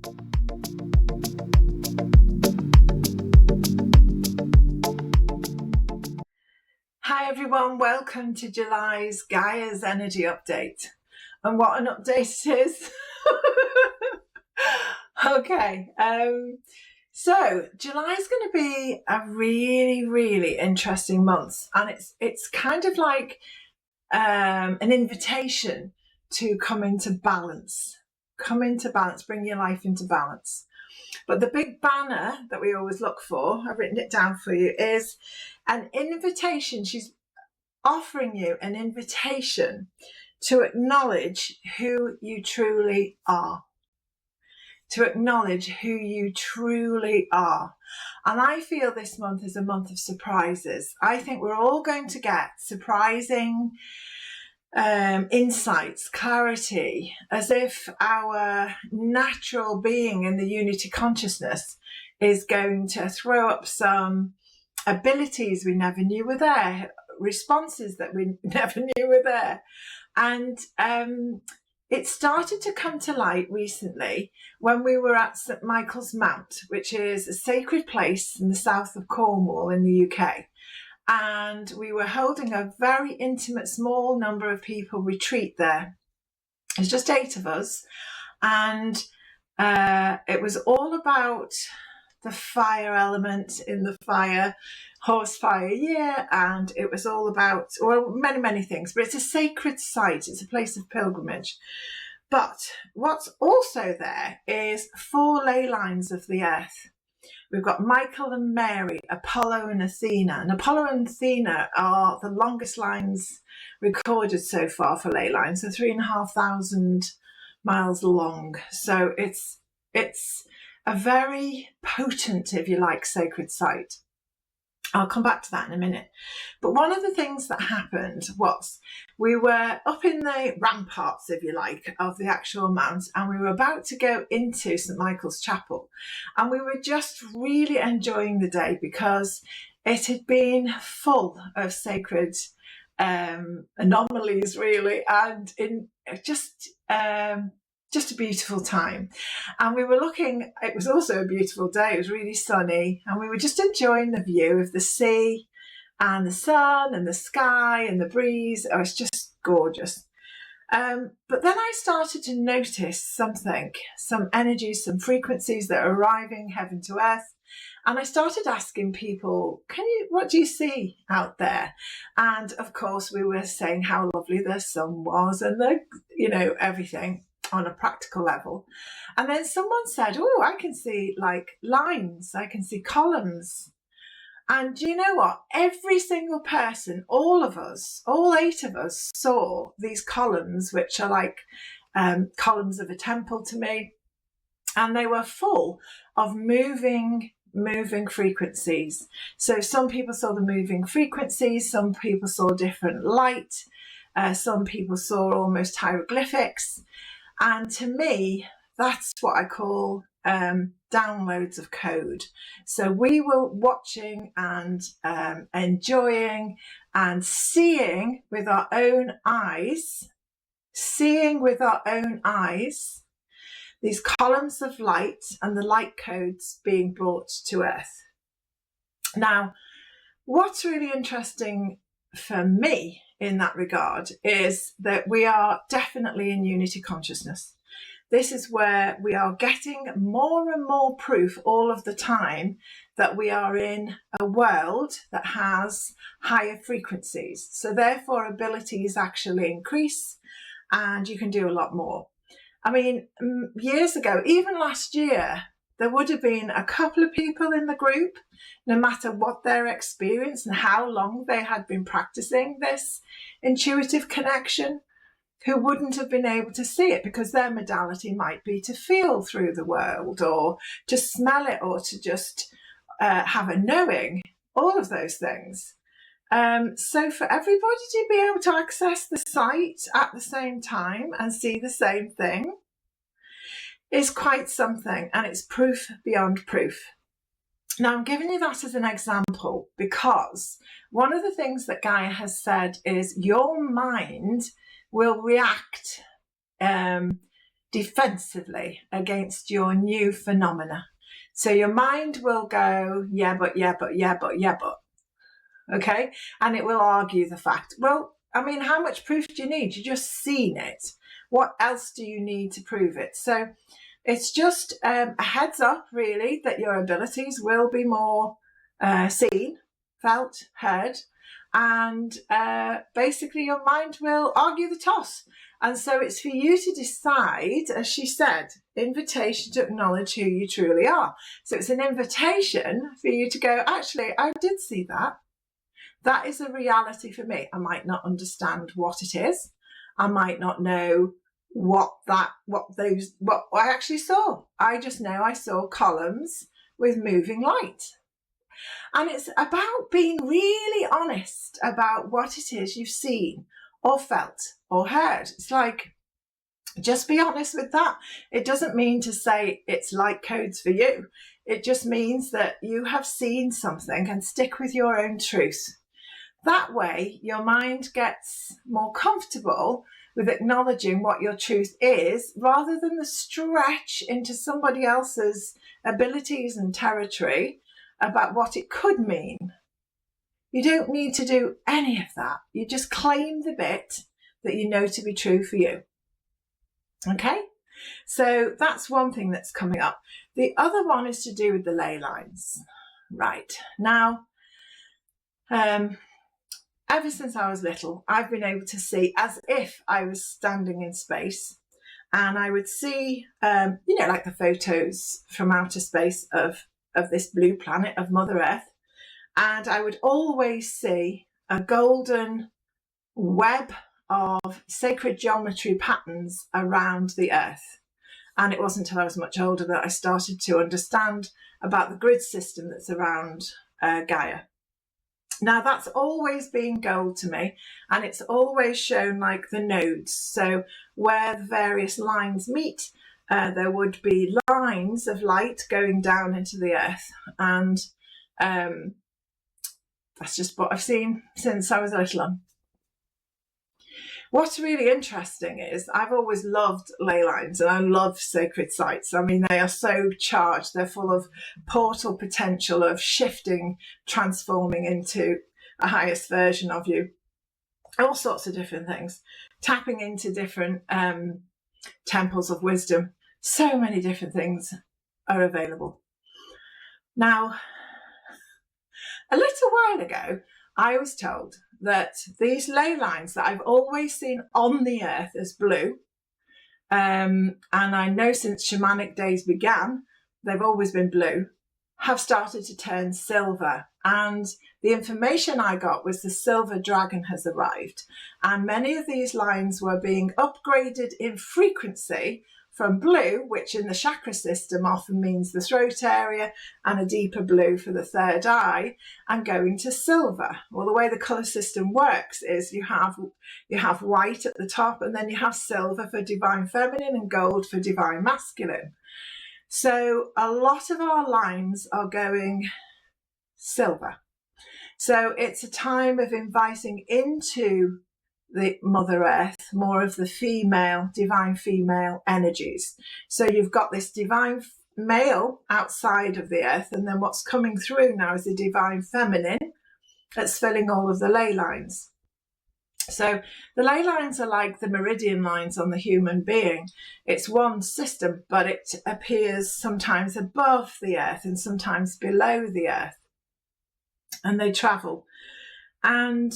Hi everyone, welcome to July's Gaia's Energy Update. And what an update it is. Okay, so July's going to be a really interesting month, and it's kind of like an invitation to come into balance, bring your life into balance. But the big banner that we always look for, I've written it down for you, is an invitation. She's offering you an invitation to acknowledge who you truly are. And I feel this month is a month of surprises. I think we're all going to get surprising insights, clarity, as if our natural being in the unity consciousness is going to throw up some abilities we never knew were there, responses that we never knew were there. And it started to come to light recently when we were at St Michael's Mount, which is a sacred place in the south of Cornwall in the UK. And we were holding a very intimate, small number of people retreat there. It's just 8 of us. And it was all about the fire element in the horse fire year. And it was all about, well, many things. But it's a sacred site. It's a place of pilgrimage. But what's also there is 4 ley lines of the earth. We've got Michael and Mary, Apollo and Athena. And Apollo and Athena are the longest lines recorded so far for ley lines. So 3,500 miles long. So it's a very potent, if you like, sacred site. I'll come back to that in a minute. But one of the things that happened was we were up in the ramparts, if you like, of the actual mount, and we were about to go into St Michael's Chapel. And we were just really enjoying the day because it had been full of sacred anomalies, really, and in just a beautiful time. And we were looking, it was also a beautiful day, it was really sunny, and we were just enjoying the view of the sea and the sun and the sky and the breeze. Oh, it's just gorgeous. But then I started to notice something, some energies, some frequencies that are arriving heaven to earth. And I started asking people, what do you see out there? And of course we were saying how lovely the sun was and everything on a practical level. And then someone said, oh, I can see like lines, I can see columns. And do you know what? Every single person, all of us, all 8 of us saw these columns, which are like columns of a temple to me. And they were full of moving frequencies. So some people saw the moving frequencies, some people saw different light, some people saw almost hieroglyphics. And to me, that's what I call downloads of code. So we were watching and enjoying and seeing with our own eyes, these columns of light and the light codes being brought to earth. Now, what's really interesting for me in that regard is that we are definitely in unity consciousness. This is where we are getting more and more proof all of the time that we are in a world that has higher frequencies. So therefore abilities actually increase and you can do a lot more. I mean, years ago, even last year, there would have been a couple of people in the group, no matter what their experience and how long they had been practicing this intuitive connection, who wouldn't have been able to see it because their modality might be to feel through the world or to smell it or to just have a knowing, all of those things. So for everybody to be able to access the site at the same time and see the same thing is quite something, and it's proof beyond proof. Now, I'm giving you that as an example because one of the things that Gaia has said is your mind will react defensively against your new phenomena. So your mind will go, yeah, but, yeah, but, yeah, but, yeah, but. Okay? And it will argue the fact. Well, I mean, how much proof do you need? You've just seen it. What else do you need to prove it? So it's just a heads up, really, that your abilities will be more seen, felt, heard, and basically your mind will argue the toss. And so it's for you to decide, as she said, invitation to acknowledge who you truly are. So it's an invitation for you to go, actually, I did see that. That is a reality for me. I might not understand what it is. I might not know what I actually saw. I just know I saw columns with moving light. And it's about being really honest about what it is you've seen or felt or heard. It's like, just be honest with that. It doesn't mean to say it's light codes for you. It just means that you have seen something and stick with your own truth. That way, your mind gets more comfortable with acknowledging what your truth is, rather than the stretch into somebody else's abilities and territory about what it could mean. You don't need to do any of that. You just claim the bit that you know to be true for you. Okay? So that's one thing that's coming up. The other one is to do with the ley lines. Right. Now, ever since I was little, I've been able to see as if I was standing in space, and I would see, like the photos from outer space of this blue planet of Mother Earth. And I would always see a golden web of sacred geometry patterns around the Earth. And it wasn't until I was much older that I started to understand about the grid system that's around Gaia. Now, that's always been gold to me, and it's always shown like the nodes. So where the various lines meet, there would be lines of light going down into the Earth. And that's just what I've seen since I was little. What's really interesting is I've always loved ley lines, and I love sacred sites. I mean, they are so charged. They're full of portal potential of shifting, transforming into a highest version of you. All sorts of different things. Tapping into different temples of wisdom. So many different things are available. Now, a little while ago, I was told that these ley lines that I've always seen on the Earth as blue, and I know since shamanic days began, they've always been blue, have started to turn silver. And the information I got was the silver dragon has arrived. And many of these lines were being upgraded in frequency from blue, which in the chakra system often means the throat area, and a deeper blue for the third eye, and going to silver. Well, the way the colour system works is you have white at the top, and then you have silver for divine feminine and gold for divine masculine. So a lot of our lines are going silver. So it's a time of inviting into the Mother Earth more of the female, divine female energies. So you've got this divine male outside of the Earth, and then what's coming through now is the divine feminine that's filling all of the ley lines. So the ley lines are like the meridian lines on the human being. It's one system, but it appears sometimes above the Earth and sometimes below the Earth. And they travel. And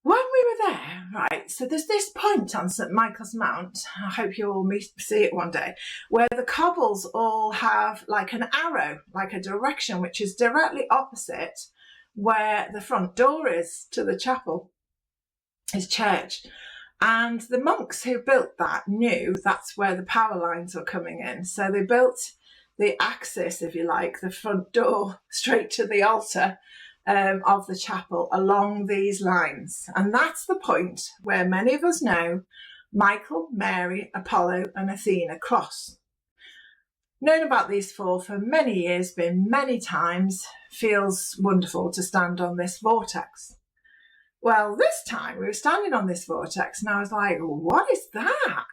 when we were there, right, so there's this point on St Michael's Mount, I hope you all see it one day, where the cobbles all have like an arrow, like a direction, which is directly opposite where the front door is to the chapel, his church. And the monks who built that knew that's where the power lines were coming in. So they built the axis, if you like, the front door straight to the altar of the chapel along these lines. And that's the point where many of us know Michael, Mary, Apollo and Athena cross. Known about these four for many years, been many times, feels wonderful to stand on this vortex. Well, this time we were standing on this vortex and I was like, what is that?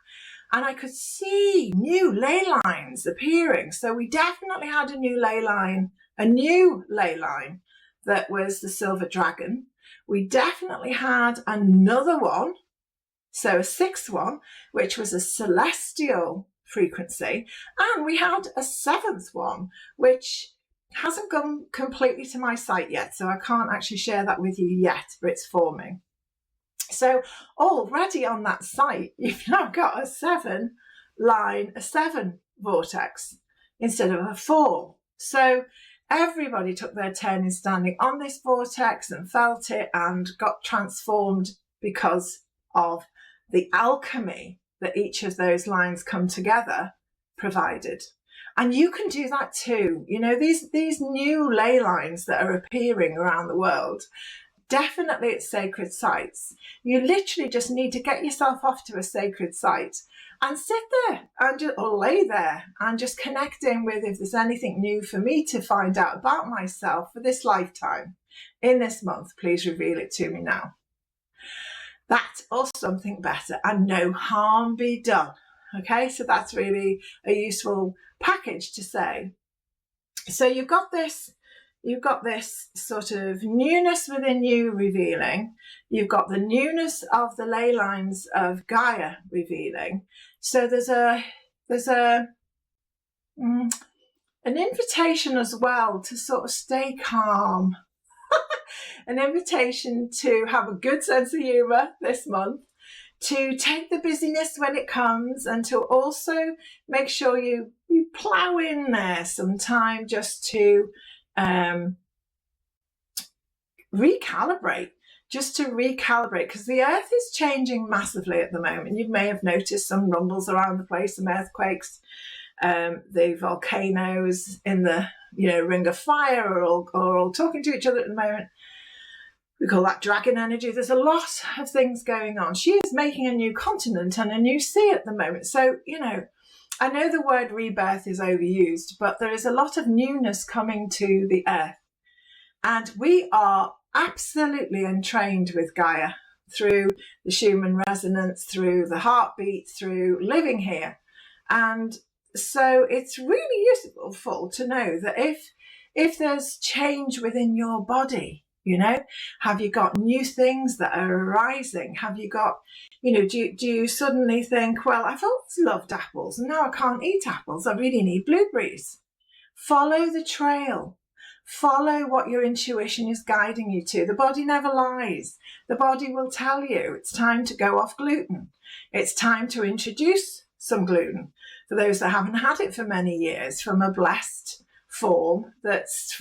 and I could see new ley lines appearing. So we definitely had a new ley line that was the Silver Dragon. We definitely had another one, so a sixth one, which was a celestial frequency, and we had a seventh one, which hasn't come completely to my sight yet, so I can't actually share that with you yet, but it's forming. So already on that site, you've now got a 7 vortex instead of a 4. So everybody took their turn in standing on this vortex and felt it and got transformed because of the alchemy that each of those lines come together provided. And you can do that too. You know, these new ley lines that are appearing around the world, definitely at sacred sites. You literally just need to get yourself off to a sacred site and sit there or lay there and just connect in with, if there's anything new for me to find out about myself for this lifetime, in this month, please reveal it to me now. That or something better, and no harm be done. Okay, so that's really a useful package to say. So you've got this sort of newness within you revealing. You've got the newness of the ley lines of Gaia revealing. So there's an invitation as well to sort of stay calm. An invitation to have a good sense of humour this month, to take the busyness when it comes, and to also make sure you plough in there some time just to recalibrate, because the earth is changing massively at the moment. You may have noticed some rumbles around the place, some earthquakes, the volcanoes in the ring of fire are all talking to each other at the moment. We call that dragon energy. There's a lot of things going on. She is making a new continent and a new sea at the moment. So, I know the word rebirth is overused, but there is a lot of newness coming to the earth. And we are absolutely entrained with Gaia through the Schumann resonance, through the heartbeat, through living here. And so it's really useful to know that if there's change within your body, have you got new things that are arising? Have you got, do you suddenly think, well, I've always loved apples and now I can't eat apples. I really need blueberries. Follow the trail. Follow what your intuition is guiding you to. The body never lies. The body will tell you it's time to go off gluten. It's time to introduce some gluten for those that haven't had it for many years from a blessed form that's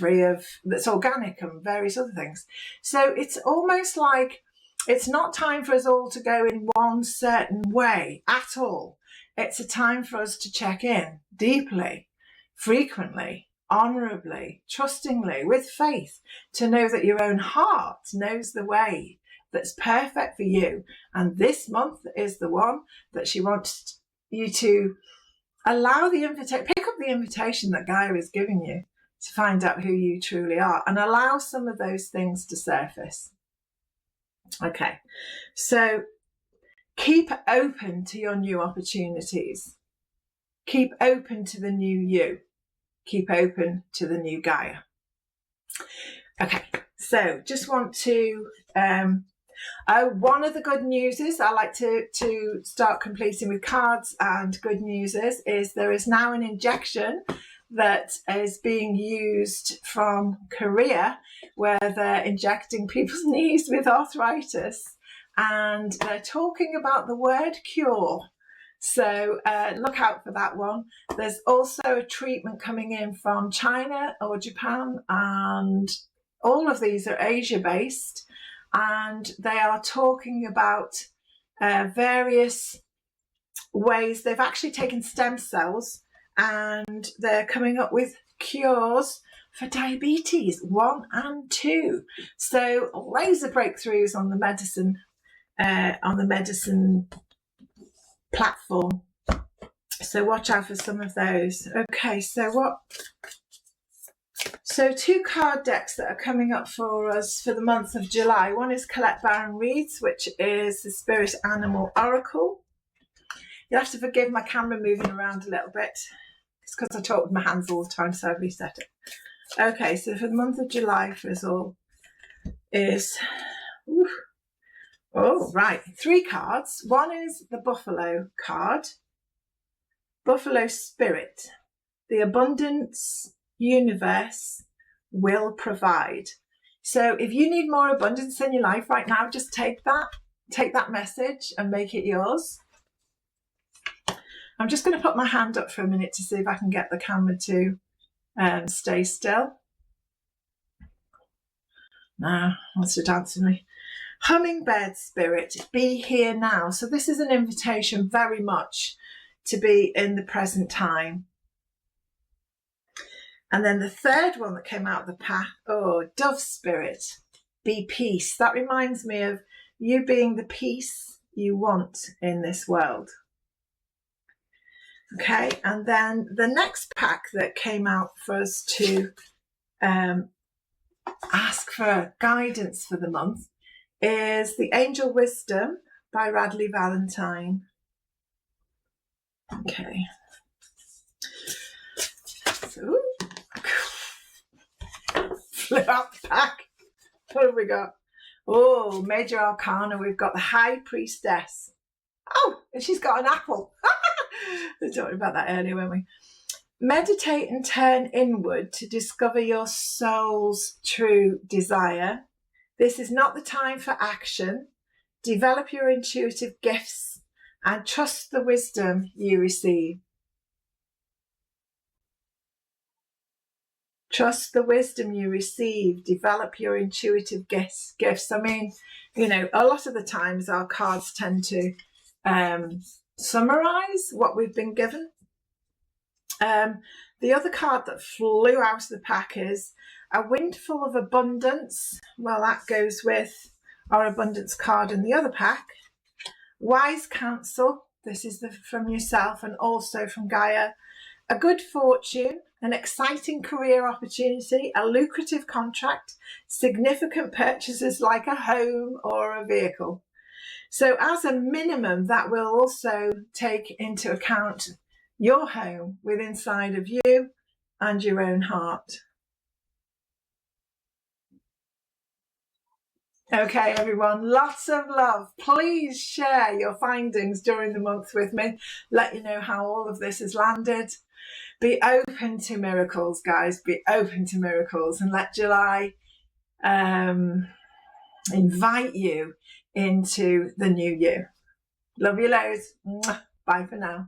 organic and various other things. So it's almost like it's not time for us all to go in one certain way at all. It's a time for us to check in deeply, frequently, honorably, trustingly, with faith, to know that your own heart knows the way that's perfect for you. And this month is the one that she wants you to allow pick up the invitation that Gaia is giving you to find out who you truly are and allow some of those things to surface. Okay, so keep open to your new opportunities. Keep open to the new you. Keep open to the new Gaia. Okay, so just want to one of the good news is I like to start completing with cards, and good news is there is now an injection that is being used from Korea where they're injecting people's knees with arthritis, and they're talking about the word cure. So look out for that one. There's also a treatment coming in from China or Japan, and all of these are Asia based. And they are talking about various ways. They've actually taken stem cells and they're coming up with cures for diabetes 1 and 2. So laser breakthroughs on the medicine platform. So watch out for some of those. Okay, So 2 card decks that are coming up for us for the month of July. One is Colette Baron Reid's, which is the Spirit Animal Oracle. You'll have to forgive my camera moving around a little bit. It's because I talk with my hands all the time, so I've reset it. Okay, so for the month of July for us all is, oh, right, 3 cards. One is the Buffalo card, Buffalo Spirit. The abundance universe will provide. So if you need more abundance in your life right now, just take that message and make it yours. I'm just going to put my hand up for a minute to see if I can get the camera to stay still. No, wants to dance with me. Hummingbird Spirit, be here now. So this is an invitation very much to be in the present time. And then the third one that came out of the pack, Dove Spirit, be peace. That reminds me of you being the peace you want in this world. Okay, and then the next pack that came out for us to ask for guidance for the month is the Angel Wisdom by Radleigh Valentine. Okay. So, flip out the pack. What have we got? Oh, Major Arcana. We've got the High Priestess. Oh, and she's got an apple. We were talking about that earlier, weren't we? Meditate and turn inward to discover your soul's true desire. This is not the time for action. Develop your intuitive gifts and trust the wisdom you receive. Trust the wisdom you receive. Develop your intuitive gifts. I mean, you know, a lot of the times our cards tend to summarize what we've been given. The other card that flew out of the pack is a windfall of abundance. Well, that goes with our abundance card in the other pack. Wise counsel. This is from yourself and also from Gaia. A good fortune, an exciting career opportunity, a lucrative contract, significant purchases like a home or a vehicle. So as a minimum, that will also take into account your home within inside of you and your own heart. Okay, everyone, lots of love. Please share your findings during the month with me. Let you know how all of this has landed. Be open to miracles, guys. Be open to miracles and let July invite you into the new year. Love you loads. Bye for now.